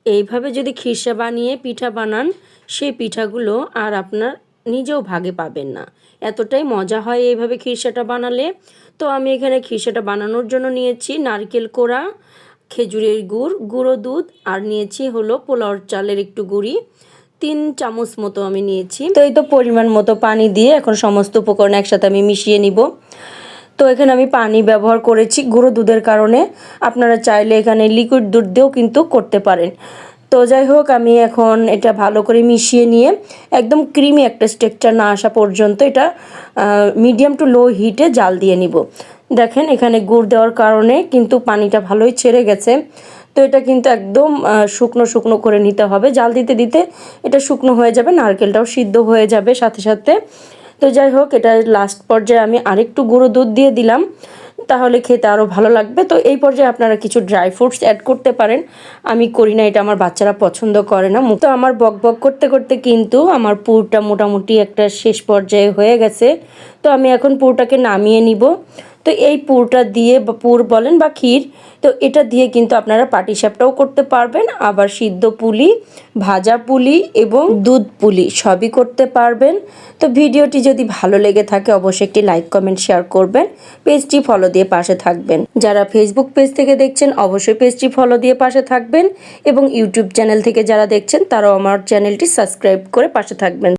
এইভাবে যদি খিরসা বানিয়ে পিঠা বানান, সেই পিঠাগুলো আর আপনার নিজেও ভাগে পাবেন না, এতটাই মজা হয় এইভাবে খিরসাটা বানালে। তো আমি এখানে খিরসাটা বানানোর জন্য নিয়েছি নারকেল কোড়া, খেজুরের গুড়, গুঁড়ো দুধ, আর নিয়েছি হলো পোলাওর চালের একটু গুঁড়ি, 3 চামচ মতো আমি নিয়েছি। তো এই তো পরিমাণ মতো পানি দিয়ে এখন সমস্ত উপকরণ একসাথে আমি মিশিয়ে নিব। তো এখানে আমি পানি ব্যবহার করেছি গুঁড়ো দুধের কারণে, আপনারা চাইলে এখানে লিকুইড দুধ দিয়েও কিন্তু করতে পারেন। তো যাই হোক, আমি এখন এটা ভালো করে মিশিয়ে নিয়ে একদম ক্রিমি একটা টেক্সচার না আসা পর্যন্ত এটা মিডিয়াম টু লো হিটে জাল দিয়ে নিব। দেখেন এখানে গুড় দেওয়ার কারণে কিন্তু পানিটা ভালোই ছেড়ে গেছে। তো এটা কিন্তু একদম শুকনো শুকনো করে নিতে হবে, জাল দিতে দিতে এটা শুকনো হয়ে যাবে, নারকেলটাও সিদ্ধ হয়ে যাবে সাথে সাথে। তো যাই হোক, এটা লাস্ট পর্যায়ে আমি আরেকটু গুঁড়ো দুধ দিয়ে দিলাম, তাহলে খেতে আরও ভালো লাগবে। তো এই পর্যায়ে আপনারা কিছু ড্রাই ফ্রুটস অ্যাড করতে পারেন, আমি করি না, এটা আমার বাচ্চারা পছন্দ করে না। তো আমার বক বক করতে করতে কিন্তু আমার পুরটা মোটামুটি একটা শেষ পর্যায়ে হয়ে গেছে। তো আমি এখন পুরটাকে নামিয়ে নিব। তো এই পুরটা দিয়ে, বা পুর বলেন বা ক্ষীর, তো এটা দিয়ে কিন্তু আপনারা পাটিসাপটাও করতে পারবেন, আবার সিদ্ধ পুলি, ভাজা পুলি এবং দুধ পুলি সবই করতে পারবেন। তো ভিডিওটি যদি ভালো লেগে থাকে অবশ্যই একটি লাইক কমেন্ট শেয়ার করবেন, পেজটি ফলো দিয়ে পাশে থাকবেন। যারা ফেসবুক পেজ থেকে দেখছেন অবশ্যই পেজটি ফলো দিয়ে পাশে থাকবেন, এবং ইউটিউব চ্যানেল থেকে যারা দেখছেন তারাও আমার চ্যানেলটি সাবস্ক্রাইব করে পাশে থাকবেন।